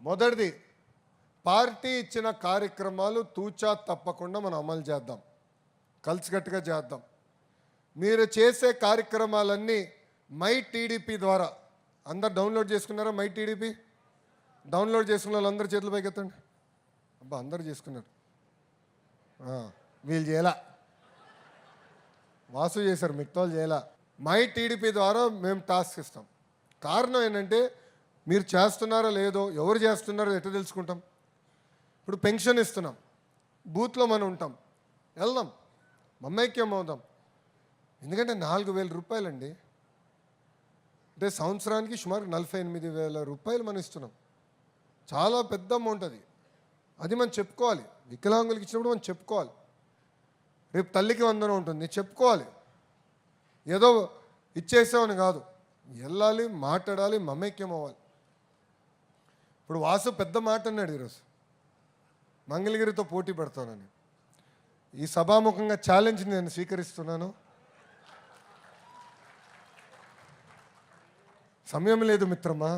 మొదటిది, పార్టీ ఇచ్చిన కార్యక్రమాలు తూచా తప్పకుండా మనం అమలు చేద్దాం, కలిసికట్టుగా చేద్దాం. మీరు చేసే కార్యక్రమాలన్నీ మై టీడీపీ ద్వారా అందరు డౌన్లోడ్ చేసుకున్నారా? మై టీడీపీ డౌన్లోడ్ చేసుకున్న వాళ్ళు అందరు చేతులు పైకి ఎత్తండి. అబ్బా, అందరు చేసుకున్నారు. వీళ్ళు చేయాల, వాసు చేశారు, మిగతా వాళ్ళు చేయాల. మై టీడీపీ ద్వారా మేము టాస్క్ ఇస్తాం. కారణం ఏంటంటే మీరు చేస్తున్నారో లేదో, ఎవరు చేస్తున్నారో ఎట్లా తెలుసుకుంటాం? ఇప్పుడు పెన్షన్ ఇస్తున్నాం, బూత్లో మనం ఉంటాం, వెళ్దాం, మమైక్యం అవుదాం. ఎందుకంటే 4,000 రూపాయలండి, అంటే సంవత్సరానికి సుమారు 48,000 రూపాయలు మనం ఇస్తున్నాం. చాలా పెద్ద అమౌంట్ అది. అది మనం చెప్పుకోవాలి. వికలాంగులకి ఇచ్చినప్పుడు మనం చెప్పుకోవాలి. రేపు తల్లికి వందనం ఉంటుంది, చెప్పుకోవాలి. ఏదో ఇచ్చేసామని కాదు, వెళ్ళాలి, మాట్లాడాలి, మమైక్యం అవ్వాలి. ఇప్పుడు వాసు పెద్ద మాట అన్నాడు ఈరోజు, మంగళగిరితో పోటీ పడతానని. ఈ సభాముఖంగా ఛాలెంజ్ నేను స్వీకరిస్తున్నాను. సమయం లేదు మిత్రమా,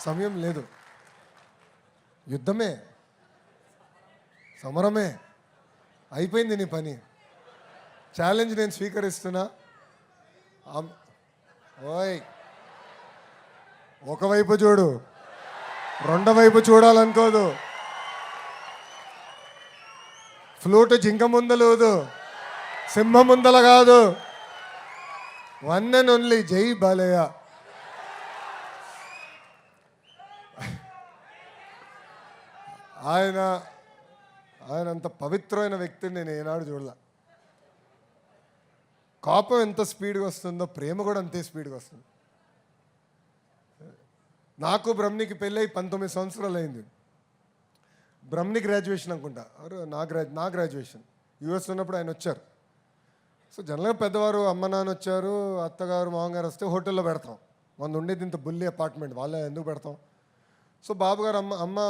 సమయం లేదు. యుద్ధమే, సమరమే, అయిపోయింది నీ పని. ఛాలెంజ్ నేను స్వీకరిస్తున్నా. ఓయ్, ఒకవైపు చూడు, రెండో వైపు చూడాలనుకోదు. ఫ్లూట్ జింక ముందలేదు, సింహం ముందల కాదు. వన్ అండ్ ఓన్లీ జై బాలయ్య. ఆయన అంత పవిత్రమైన వ్యక్తిని నేను ఏనాడు చూడలే. కోపం ఎంత స్పీడ్గా వస్తుందో ప్రేమ కూడా అంతే స్పీడ్గా వస్తుంది. నాకు బ్రహ్మణికి పెళ్ళి 19 సంవత్సరాలు అయింది. బ్రహ్మణి గ్రాడ్యుయేషన్ అనుకుంటా, నా గ్రాడ్యుయేషన్. యూఎస్ ఉన్నప్పుడు ఆయన వచ్చారు. సో జనరల్గా పెద్దవారు అమ్మ నాన్న వచ్చారు, అత్తగారు మామగారు వస్తే హోటల్లో పెడతాం. మన ఉండేది ఇంత బుల్లి అపార్ట్మెంట్, వాళ్ళే ఎందుకు పెడతాం. సో బాబుగారు అమ్మ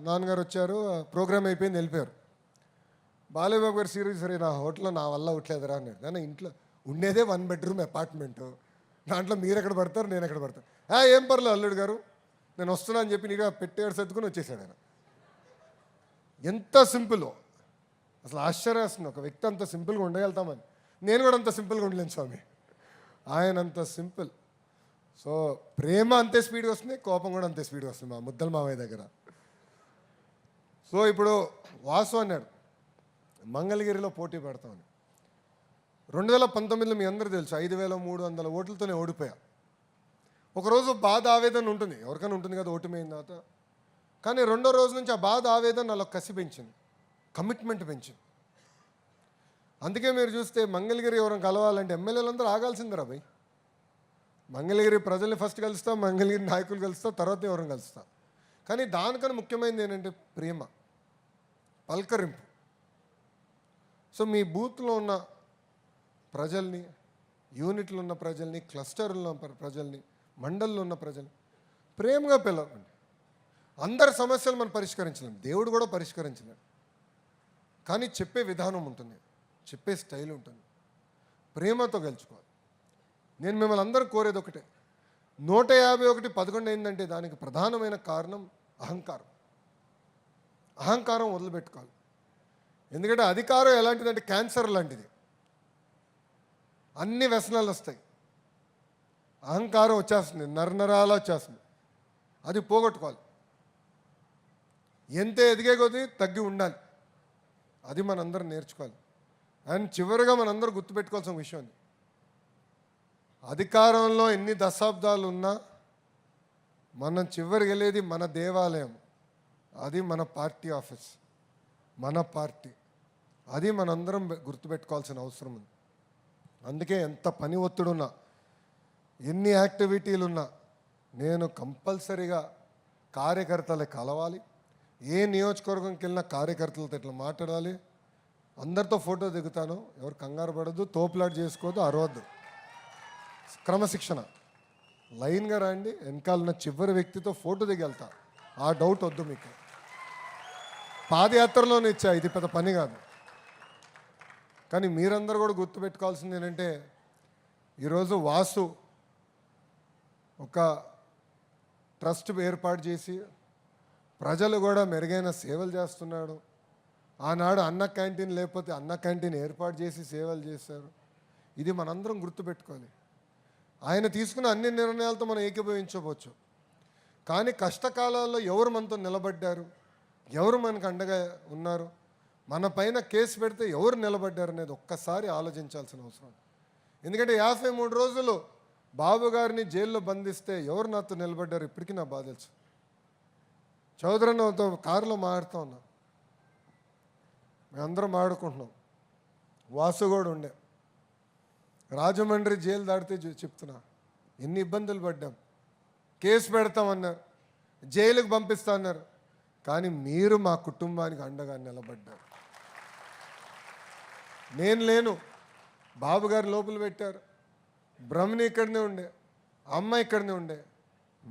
నాన్నగారు వచ్చారు, ప్రోగ్రామ్ అయిపోయింది, వెళ్ళిపోయారు. బాలయ్య బాబు గారు సీరియస్, సరే నా హోటల్లో నా వల్ల ఉట్లేదురా అన్నాడు. కానీ ఇంట్లో ఉండేదే 1 బెడ్రూమ్ అపార్ట్మెంటు, దాంట్లో మీరు ఎక్కడ పడతారు, నేను ఎక్కడ పడతాను. ఏం పర్లేదు అల్లుడు గారు, నేను వస్తున్నా అని చెప్పి నీగా పెట్టేడు సర్దుకుని వచ్చేసాడు ఆయన. ఎంత సింపుల్, అసలు ఆశ్చర్యం వస్తుంది ఒక వ్యక్తి అంత సింపుల్గా ఉండగలుగుతామని. నేను కూడా అంత సింపుల్గా ఉండలేను స్వామి, ఆయన అంత సింపుల్. సో ప్రేమ అంతే స్పీడ్గా వస్తుంది, కోపం కూడా అంతే స్పీడ్గా వస్తుంది మా ముద్దల మావయ్య దగ్గర. సో ఇప్పుడు వాసు అన్నాడు మంగళగిరిలో పోటీ పెడతామని. 2019లో మీ అందరూ తెలుసు, 5,300 ఓట్లతోనే ఓడిపోయా. ఒకరోజు బాధ ఆవేదన ఉంటుంది, ఎవరికైనా ఉంటుంది కదా ఓటమైన తర్వాత. కానీ రెండో రోజు నుంచి ఆ బాధ ఆవేదన నాలో కసి పెంచింది, కమిట్మెంట్ పెంచింది. అందుకే మీరు చూస్తే మంగళగిరి ఎవరైనా కలవాలంటే ఎమ్మెల్యేలందరూ ఆగాల్సిందిరా భయ్. మంగళగిరి ప్రజల్ని ఫస్ట్ కలుస్తా, మంగళగిరి నాయకులు కలుస్తా, తర్వాత ఎవరైనా కలుస్తా. కానీ దానికన్నా ముఖ్యమైనది ఏంటంటే ప్రేమ, పలకరింపు. సో మీ బూత్లో ఉన్న ప్రజల్ని, యూనిట్లో ఉన్న ప్రజల్ని, క్లస్టర్లో ఉన్న ప్రజల్ని, మండల్లో ఉన్న ప్రజల్ని ప్రేమగా పిలవండి. అందరి సమస్యలు మనం పరిష్కరించలేం, దేవుడు కూడా పరిష్కరించలేం. కానీ చెప్పే విధానం ఉంటుంది, చెప్పే స్టైల్ ఉంటుంది, ప్రేమతో గెలుచుకోవాలి. నేను మిమ్మల్ని అందరూ కోరేది ఒకటే, 151 11 అయిందంటే దానికి ప్రధానమైన కారణం అహంకారం. అహంకారం వదిలిపెట్టుకోవాలి. ఎందుకంటే అధికారం ఎలాంటిదంటే క్యాన్సర్ లాంటిది, అన్ని వ్యసనాలు వస్తాయి. అహంకారం వచ్చేస్తుంది, నరనరాలు వచ్చేస్తుంది, అది పోగొట్టుకోవాలి. ఎంత ఎదిగే కొద్దీ తగ్గి ఉండాలి, అది మనందరం నేర్చుకోవాలి. అండ్ చివరిగా మనందరూ గుర్తుపెట్టుకోవాల్సిన విషయం అది, అధికారంలో ఎన్ని దశాబ్దాలు ఉన్నా మనం చివరికి వెళ్ళేది మన దేవాలయం, అది మన పార్టీ ఆఫీస్, మన పార్టీ. అది మనందరం గుర్తుపెట్టుకోవాల్సిన అవసరం ఉంది. అందుకే ఎంత పని ఒత్తిడున్నా, ఎన్ని యాక్టివిటీలున్నా నేను కంపల్సరీగా కార్యకర్తలు కలవాలి. ఏ నియోజకవర్గంకి వెళ్ళినా కార్యకర్తలతో ఇట్లా మాట్లాడాలి, అందరితో ఫోటో దిగుతాను. ఎవరు కంగారు పడద్దు, తోపులాట చేసుకోవద్దు, అరవద్దు. క్రమశిక్షణ, లైన్గా రండి, వెనకాలన్న చివరి వ్యక్తితో ఫోటో దిగి వెళ్తా, ఆ డౌట్ వద్దు మీకు. పాదయాత్రలోనే ఇచ్చా, ఇది పెద్ద పని కాదు. కానీ మీరందరూ కూడా గుర్తుపెట్టుకోవాల్సింది ఏంటంటే, ఈరోజు వాసు ఒక ట్రస్ట్ ఏర్పాటు చేసి ప్రజలు కూడా మెరుగైన సేవలు చేస్తున్నాడు. ఆనాడు అన్న క్యాంటీన్ లేకపోతే అన్న క్యాంటీన్ ఏర్పాటు చేసి సేవలు చేశారు. ఇది మనందరం గుర్తుపెట్టుకోవాలి. ఆయన తీసుకున్న అన్ని నిర్ణయాలతో మనం ఏకీభవించవచ్చు, కానీ కష్టకాలాల్లో ఎవరు మనతో నిలబడ్డారు, ఎవరు మనకు అండగా ఉన్నారు, మన పైన కేసు పెడితే ఎవరు నిలబడ్డారు అనేది ఒక్కసారి ఆలోచించాల్సిన అవసరం. ఎందుకంటే 53 రోజులు బాబు గారిని జైల్లో బంధిస్తే ఎవరు నాతో నిలబడ్డారు ఇప్పటికీ నా బాధ తెలుసు. చౌదరన్నతో కారులో మాట్లాడుతూ ఉన్నాం, మేమందరం ఆడుకుంటున్నాం. వాసు కూడా ఉండే. రాజమండ్రి జైలు దాటితే చెప్తున్నా ఎన్ని ఇబ్బందులు పడ్డాం. కేసు పెడతామన్నారు, జైలుకు పంపిస్తామన్నారు, కానీ మీరు మా కుటుంబానికి అండగా నిలబడ్డారు. నేను లేను, బాబు గారు లోపల పెట్టారు, బ్రహ్మని ఇక్కడనే ఉండే, అమ్మ ఇక్కడనే ఉండే,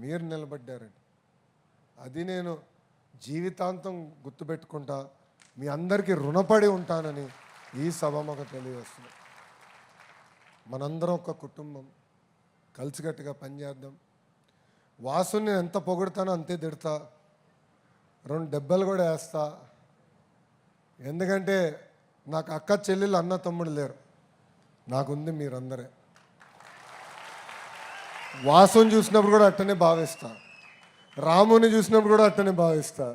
మీరు నిలబడ్డారండి. అది నేను జీవితాంతం గుర్తుపెట్టుకుంటా, మీ అందరికీ రుణపడి ఉంటానని ఈ సభకు తెలియజేస్తున్నాను. మనందరం ఒక కుటుంబం, కలిసికట్టుగా పనిచేద్దాం. వాసుని ఎంత పొగుడతానో అంతే తిడతా, 2 దెబ్బలు కూడా వేస్తా. ఎందుకంటే నాకు అక్క చెల్లెలు అన్న తమ్ముడు లేరు, నాకుంది మీరందరే. వాసుని చూసినప్పుడు కూడా అట్టనే భావిస్తా, రాముని చూసినప్పుడు కూడా అట్టనే భావిస్తా,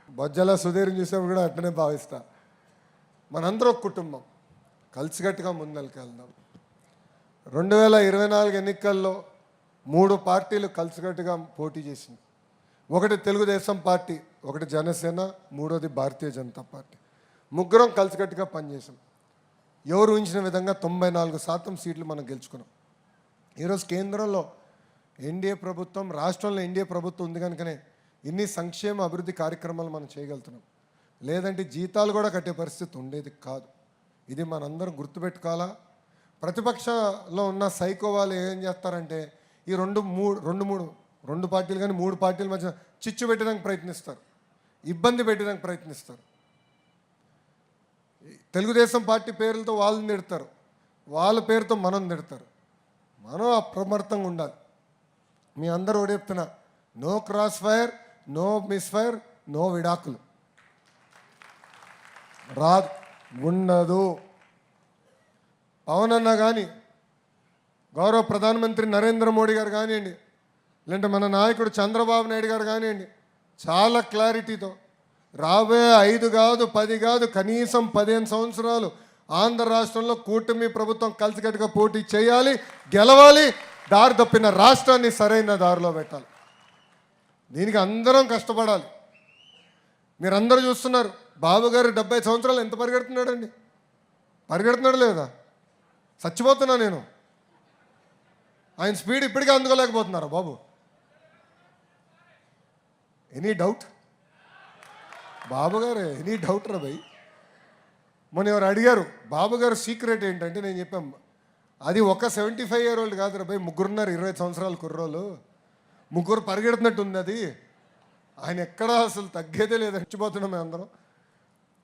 బొజ్జల సుధీర్ని చూసినప్పుడు కూడా అట్టనే భావిస్తా. మనందరం ఒక కుటుంబం, కలిసికట్టుగా ముందరికి వెళ్దాం. 2024 ఎన్నికల్లో 3 పార్టీలు కలిసికట్టుగా పోటీ చేసింది. ఒకటి తెలుగుదేశం పార్టీ, ఒకటి జనసేన, మూడోది భారతీయ జనతా పార్టీ. ముగ్గురం కలిసికట్టుగా పనిచేసాం. ఎవరు ఊహించిన విధంగా 94% సీట్లు మనం గెలుచుకున్నాం. ఈరోజు కేంద్రంలో ఎన్డీఏ ప్రభుత్వం, రాష్ట్రంలో ఎన్డీఏ ప్రభుత్వం ఉంది కనుకనే ఇన్ని సంక్షేమ అభివృద్ధి కార్యక్రమాలు మనం చేయగలుగుతున్నాం. లేదంటే జీతాలు కూడా కట్టే పరిస్థితి ఉండేది కాదు. ఇది మనందరం గుర్తుపెట్టుకోవాలా. ప్రతిపక్షంలో ఉన్న సైకో వాళ్ళు ఏం చేస్తారంటే ఈ రెండు పార్టీలు కానీ 3 పార్టీల మధ్య చిచ్చు పెట్టడానికి ప్రయత్నిస్తారు, ఇబ్బంది పెట్టడానికి ప్రయత్నిస్తారు. తెలుగుదేశం పార్టీ పేర్లతో వాళ్ళని తిడతారు, వాళ్ళ పేరుతో మనం తిడతారు. మనం అప్రమత్తంగా ఉండాలి. మీ అందరూ ఒకటి చెప్తున్నా, no crossfire, no misfire, no విడాకులు. రాదు, ఉండదు. పవన్ అన్న కానీ, గౌరవ ప్రధానమంత్రి నరేంద్ర మోడీ గారు కానివ్వండి, లేదంటే మన నాయకుడు చంద్రబాబు నాయుడు గారు కానివ్వండి, చాలా క్లారిటీతో రాబోయే 5 కాదు 10 కాదు కనీసం 15 సంవత్సరాలు ఆంధ్ర రాష్ట్రంలో కూటమి ప్రభుత్వం కలిసికట్టుగా పోటీ చేయాలి, గెలవాలి, దారి తప్పిన రాష్ట్రాన్ని సరైన దారిలో పెట్టాలి. దీనికి అందరం కష్టపడాలి. మీరందరూ చూస్తున్నారు, బాబు గారు 70 సంవత్సరాలు ఎంత పరిగెడుతున్నాడండి, పరిగెడుతున్నాడు లేదా? చచ్చిపోతున్నా నేను. ఆయన స్పీడ్ ఇప్పటికీ అందుకోలేకపోతున్నారా బాబు? Any doubt? బాబు గారు ఎనీ డౌట్ రా భయ్. మొన్న ఎవరు అడిగారు బాబు గారు సీక్రెట్ ఏంటంటే నేను చెప్పాను, అది ఒక 75 year old కాదు రా భయ్, ముగ్గురున్నారు 20 సంవత్సరాల కుర్రోళ్ళు, ముగ్గురు పరిగెడుతున్నట్టు ఉంది అది. ఆయన ఎక్కడా అసలు తగ్గేదే లేదు, చచ్చిపోతున్నాం మేము అందరం.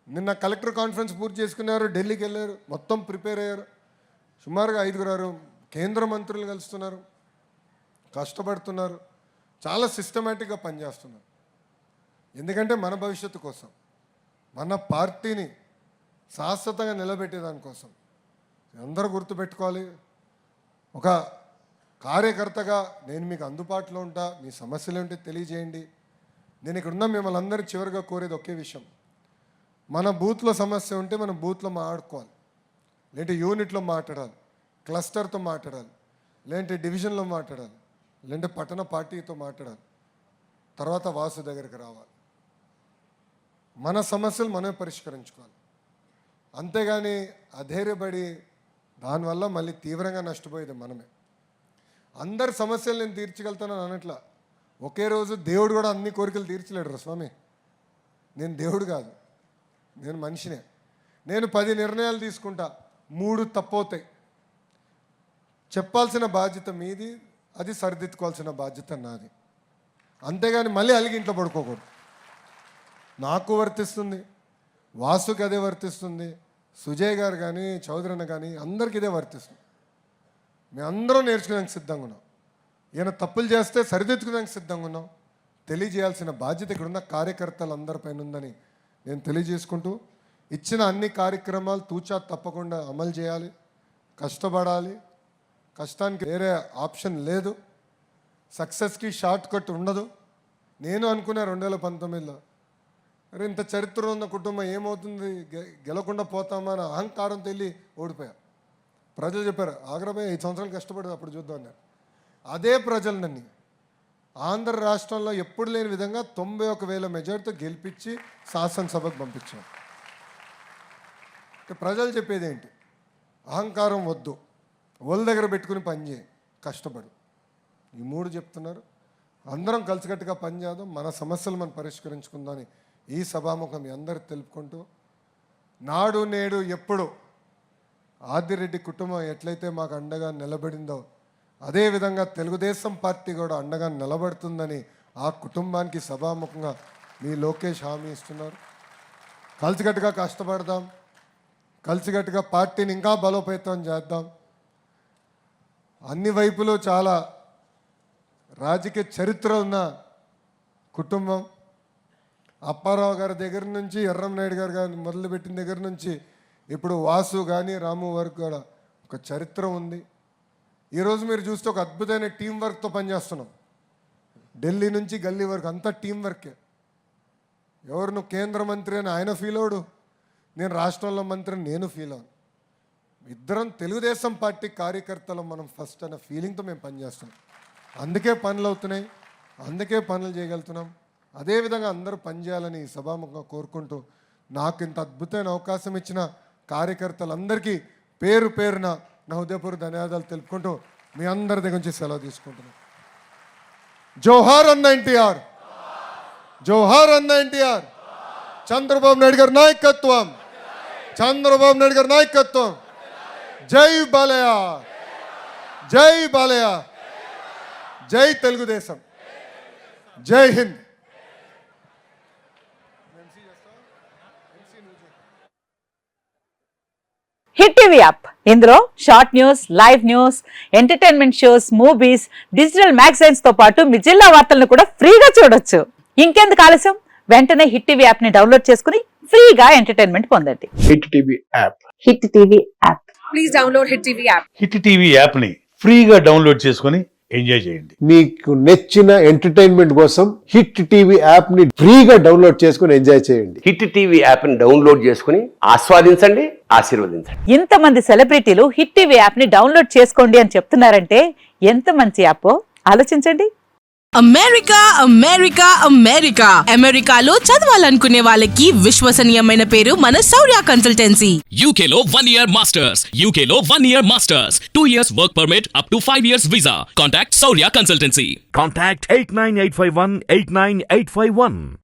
నిన్న కలెక్టర్ కాన్ఫరెన్స్ పూర్తి చేసుకున్నారు, ఢిల్లీకి వెళ్ళారు, మొత్తం ప్రిపేర్ అయ్యారు. సుమారుగా 5 కేంద్ర మంత్రులు కలుస్తున్నారు, కష్టపడుతున్నారు, చాలా సిస్టమేటిక్గా పనిచేస్తున్నారు. ఎందుకంటే మన భవిష్యత్తు కోసం, మన పార్టీని శాశ్వతంగా నిలబెట్టేదానికోసం. అందరూ గుర్తుపెట్టుకోవాలి, ఒక కార్యకర్తగా నేను మీకు అందుబాటులో ఉంటా, మీ సమస్యలు ఏంటో తెలియజేయండి. నేను ఇక్కడ ఉన్న మిమ్మల్ని అందరూ చివరిగా కోరేది ఒకే విషయం, మన బూత్లో సమస్య ఉంటే మనం బూత్లో మాట్లాడుకోవాలి, లేదంటే యూనిట్లో మాట్లాడాలి, క్లస్టర్తో మాట్లాడాలి, లేదంటే డివిజన్లో మాట్లాడాలి, లేదంటే పట్టణ పార్టీతో మాట్లాడాలి, తర్వాత వాసు దగ్గరికి రావాలి. మన సమస్యలు మనమే పరిష్కరించుకోవాలి. అంతేగాని అధైర్యపడి దానివల్ల మళ్ళీ తీవ్రంగా నష్టపోయేది మనమే. అందరి సమస్యలు నేను తీర్చగలుగుతానని అనట్లా. ఒకే రోజు దేవుడు కూడా అన్ని కోరికలు తీర్చలేడు రా స్వామి. నేను దేవుడు కాదు, నేను మనిషినే. నేను 10 నిర్ణయాలు తీసుకుంటా, 3 తప్పవుతాయి. చెప్పాల్సిన బాధ్యత మీది, అది సరిదిద్దుకోవాల్సిన బాధ్యత నాది. అంతేగాని మళ్ళీ అలిగి ఇంట్లో పడుకోకూడదు. నాకు వర్తిస్తుంది, వాసుకి అదే వర్తిస్తుంది, సుజయ్ గారు కానీ చౌదరన్న కానీ అందరికీ ఇదే వర్తిస్తుంది. మేము అందరం నేర్చుకోవడానికి సిద్ధంగా ఉన్నాం. ఈయన తప్పులు చేస్తే సరిదిద్దుకోవడానికి సిద్ధంగా ఉన్నాం. తెలియజేయాల్సిన బాధ్యత ఇక్కడున్న కార్యకర్తలందరిపైన ఉందని నేను తెలియజేసుకుంటూ, ఇచ్చిన అన్ని కార్యక్రమాలు తూచా తప్పకుండా అమలు చేయాలి, కష్టపడాలి. కష్టానికి వేరే ఆప్షన్ లేదు. సక్సెస్కి షార్ట్ కట్ ఉండదు. నేను అనుకున్నా 2019లో అరే ఇంత చరిత్ర ఉన్న కుటుంబం ఏమవుతుంది, గెలకుండా పోతామా అని అహంకారంతో వెళ్ళి ఓడిపోయా. ప్రజలు చెప్పారు ఆగ్రహమే 5 సంవత్సరాలు కష్టపడి అప్పుడు చూద్దాం అన్నారు. అదే ప్రజలు నన్ను ఆంధ్ర రాష్ట్రంలో ఎప్పుడు లేని విధంగా 91,000 మెజార్టీతో గెలిపించి శాసనసభకు పంపించాం. ప్రజలు చెప్పేది ఏంటి, అహంకారం వద్దు, ఒళ్ళ దగ్గర పెట్టుకుని పనిచేయి, కష్టపడు. ఈ 3 చెప్తున్నారు. అందరం కలిసికట్టుగా పనిచేద్దాం, మన సమస్యలు మనం పరిష్కరించుకుందామని ఈ సభాముఖం మీ అందరికి తెలుపుకుంటూ, నాడు నేడు ఎప్పుడు ఆదిరెడ్డి కుటుంబం ఎట్లయితే మాకు అండగా నిలబడిందో అదేవిధంగా తెలుగుదేశం పార్టీ కూడా అండగా నిలబడుతుందని ఆ కుటుంబానికి సభాముఖంగా మీ లోకేష్ హామీ ఇస్తున్నారు. కలిసికట్టుగా కష్టపడదాం, కలిసికట్టుగా పార్టీని ఇంకా బలోపేతం చేద్దాం. అన్ని వైపులు చాలా రాజకీయ చరిత్ర ఉన్న కుటుంబం. అప్పారావు గారి దగ్గర నుంచి ఎర్రంనాయుడు గారు కానీ మొదలుపెట్టిన దగ్గర నుంచి ఇప్పుడు వాసు కానీ రాము వరకు కూడా ఒక చరిత్ర ఉంది. ఈరోజు మీరు చూస్తే ఒక అద్భుతమైన టీం వర్క్తో పనిచేస్తున్నాం. ఢిల్లీ నుంచి గల్లీ వరకు అంతా టీం వర్కే. ఎవరు నువ్వు కేంద్ర మంత్రి అని ఆయన ఫీల్ అవడు, నేను రాష్ట్రంలో మంత్రి అని నేను ఫీల్ అవ్వను. ఇద్దరం తెలుగుదేశం పార్టీ కార్యకర్తలు మనం ఫస్ట్ అనే ఫీలింగ్తో మేము పనిచేస్తున్నాం. అందుకే పనులు అవుతున్నాయి, అందుకే పనులు చేయగలుగుతున్నాం. అదేవిధంగా అందరూ పనిచేయాలని సభాముఖంగా కోరుకుంటూ, నాకు ఇంత అద్భుతమైన అవకాశం ఇచ్చిన కార్యకర్తలందరికీ పేరు పేరున నా హృదయపూర్వక ధన్యవాదాలు తెలుపుకుంటూ మీ అందరి దగ్గర నుంచి సెలవు తీసుకుంటున్నాను. జోహార్ అన్న ఎన్టీఆర్, జోహార్ అన్న ఎన్టీఆర్. చంద్రబాబు నాయుడు గారి నాయకత్వం, చంద్రబాబు నాయుడు గారి నాయకత్వం. జై బాలయ్య, జై బాలయ్య, జై తెలుగుదేశం, జై హింద్. హిట్ టీవీ యాప్, ఇందులో short news, live news, entertainment shows, movies, digital magazines తో పాటు మీ జిల్లా వార్తలను కూడా ఫ్రీగా చూడొచ్చు. ఇంకెందుకు ఆలస్యం, వెంటనే హిట్ టీవీ యాప్ ని డౌన్లోడ్ చేసుకుని ఫ్రీగా ఎంటర్టైన్మెంట్ పొందండి. Hit TV app, hit TV app. Please download hit TV app. Hit TV app ని ఫ్రీగా డౌన్లోడ్ చేసుకొని ఎంజాయ్ చేయండి. మీకు నచ్చిన ఎంటర్టైన్మెంట్ కోసం హిట్ టీవీ యాప్ ని ఫ్రీగా డౌన్లోడ్ చేసుకొని ఎంజాయ్ చేయండి. హిట్ టీవీ యాప్ ని డౌన్లోడ్ చేసుకుని ఆస్వాదించండి, ఆశీర్వదించండి. ఇంతమంది సెలబ్రిటీలు హిట్ టీవీ యాప్ ని డౌన్లోడ్ చేసుకోండి అని చెప్తున్నారంటే ఎంత మంచి యాప్ ఆలోచించండి. అమెరికా అమెరికా అమెరికా అమెరికాలో చదవాలనుకునే వాళ్ళకి విశ్వసనీయమైన పేరు మన శౌర్య కన్సల్టెన్సీ. UK లో 1 year masters, UK లో 1 year masters, 2 years work permit up to 5 years visa. Contact Saurya Consultancy. Contact 89851 89851.